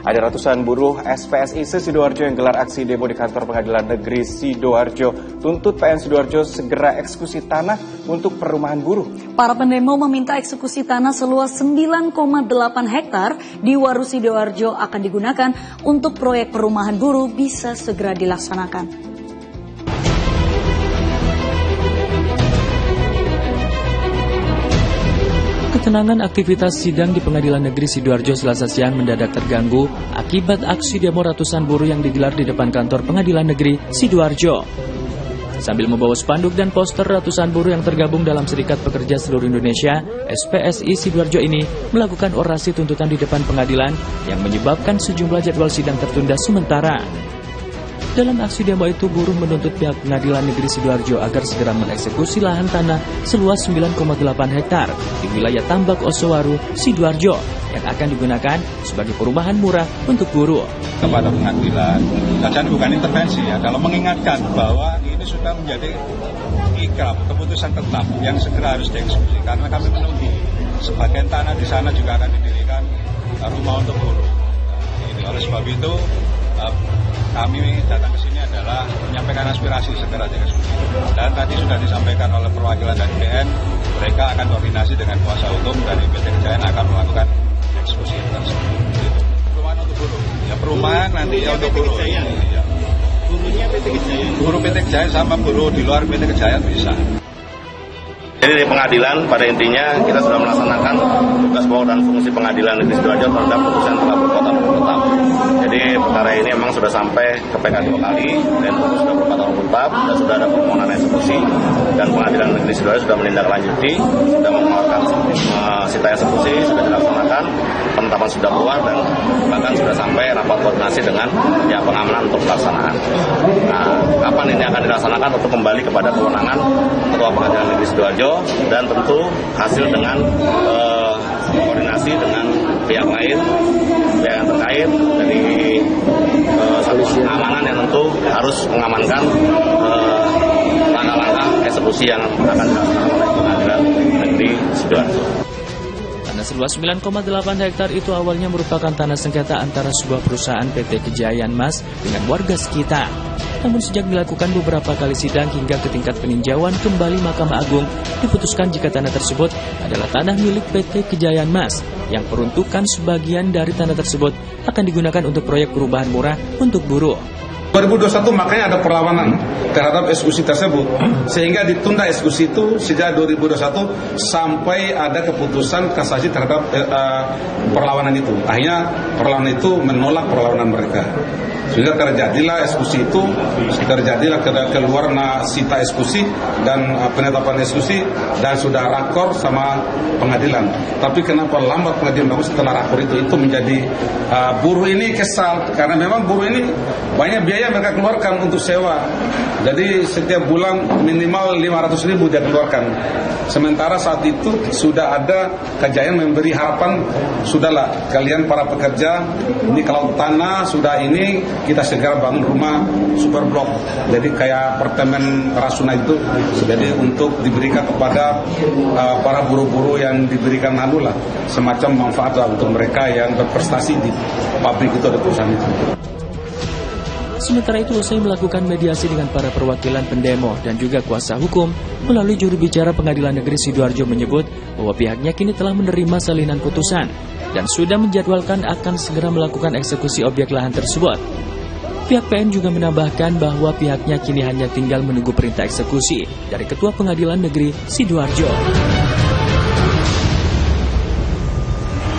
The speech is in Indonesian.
Ada ratusan buruh SPSI se-Sidoarjo yang gelar aksi demo di kantor Pengadilan Negeri Sidoarjo. Tuntut PN Sidoarjo segera eksekusi tanah untuk perumahan buruh. Para pendemo meminta eksekusi tanah seluas 9,8 hektar di Waru Sidoarjo akan digunakan untuk proyek perumahan buruh bisa segera dilaksanakan. Ketenangan aktivitas sidang di Pengadilan Negeri Sidoarjo Selasa siang mendadak terganggu akibat aksi demo ratusan buruh yang digelar di depan kantor Pengadilan Negeri Sidoarjo. Sambil membawa spanduk dan poster, ratusan buruh yang tergabung dalam Serikat Pekerja Seluruh Indonesia (SPSI) Sidoarjo ini melakukan orasi tuntutan di depan pengadilan yang menyebabkan sejumlah jadwal sidang tertunda sementara. Dalam aksi demo itu, buruh menuntut pihak Pengadilan Negeri Sidoarjo agar segera mengeksekusi lahan tanah seluas 9,8 hektar di wilayah Tambak Osowaru, Sidoarjo yang akan digunakan sebagai perumahan murah untuk buruh. Kepada pengadilan, dan bukan intervensi ya, kalau mengingatkan bahwa ini sudah menjadi ikrar, keputusan tetap yang segera harus dieksekusi, karena kami menunggu sebagian tanah di sana juga akan didirikan rumah untuk buruh. Oleh sebab itu, kami datang ke sini adalah menyampaikan aspirasi segera dieksekusi. Dan tadi sudah disampaikan oleh perwakilan dari PN, mereka akan koordinasi dengan kuasa hukum dari PT Kejayaan akan melakukan eksekusi tersebut. Perumahan untuk buruh. Ya perumahan nanti ya untuk buruh. Ya. Buruhnya PT Kejayaan. Buruh PT Kejayaan sama buruh di luar PT Kejayaan bisa. Jadi di pengadilan pada intinya kita sudah melaksanakan tugas pokok dan fungsi Pengadilan Negeri Sidoarjo terhadap putusan telah berkota tetap. Jadi perkara ini memang sudah sampai ke PK 2 kali dan putus sudah berkota tetap dan sudah ada permohonan eksekusi dan Pengadilan Negeri Sidoarjo sudah menindaklanjuti, sudah mengeluarkan sita eksekusi, sudah dilaksanakan, penetapan sudah keluar dan bahkan sudah sampai rapat koordinasi dengan pihak pengamanan untuk pelaksanaan. Nah, kapan ini akan dilaksanakan untuk kembali kepada kewenangan Ketua Pengadilan Negeri Sidoarjo dan tentu hasil dengan koordinasi dengan pihak lain, pihak yang terkait dari satu pengamanan yang tentu harus mengamankan langkah-langkah eksekusi yang akan dilaksanakan oleh Pengadilan Negeri Sidoarjo. Tanah seluas 9,8 hektar itu awalnya merupakan tanah sengketa antara sebuah perusahaan PT Kejayaan Mas dengan warga sekitar. Namun sejak dilakukan beberapa kali sidang hingga ke tingkat peninjauan kembali Mahkamah Agung, diputuskan jika tanah tersebut adalah tanah milik PT Kejayaan Mas, yang peruntukan sebagian dari tanah tersebut akan digunakan untuk proyek perubahan murah untuk buruh. 2021 makanya ada perlawanan terhadap eksekusi tersebut, sehingga ditunda eksekusi itu sejak 2021 sampai ada keputusan kasasi terhadap perlawanan itu. Akhirnya perlawanan itu menolak perlawanan mereka, sehingga terjadilah eksekusi itu, terjadilah keluar sita eksekusi dan penetapan eksekusi dan sudah rakor sama pengadilan. Tapi kenapa lambat pengadilan bagus setelah rakor itu menjadi buruh ini kesal, karena memang buruh ini banyak biaya mereka keluarkan untuk sewa. Jadi setiap bulan minimal 500.000 dia keluarkan. Sementara saat itu sudah ada Kejayaan memberi harapan, sudahlah kalian para pekerja, ini kalau tanah sudah ini kita segera bangun rumah super blok. Jadi kayak apartemen Rasuna itu, jadi untuk diberikan kepada para buruh-buruh yang diberikan semacam manfaat untuk mereka yang berprestasi di pabrik itu atau perusahaan itu. Sementara itu, usai melakukan mediasi dengan para perwakilan pendemo dan juga kuasa hukum, melalui juru bicara Pengadilan Negeri Sidoarjo menyebut bahwa pihaknya kini telah menerima salinan putusan dan sudah menjadwalkan akan segera melakukan eksekusi objek lahan tersebut. Pihak PN juga menambahkan bahwa pihaknya kini hanya tinggal menunggu perintah eksekusi dari Ketua Pengadilan Negeri Sidoarjo.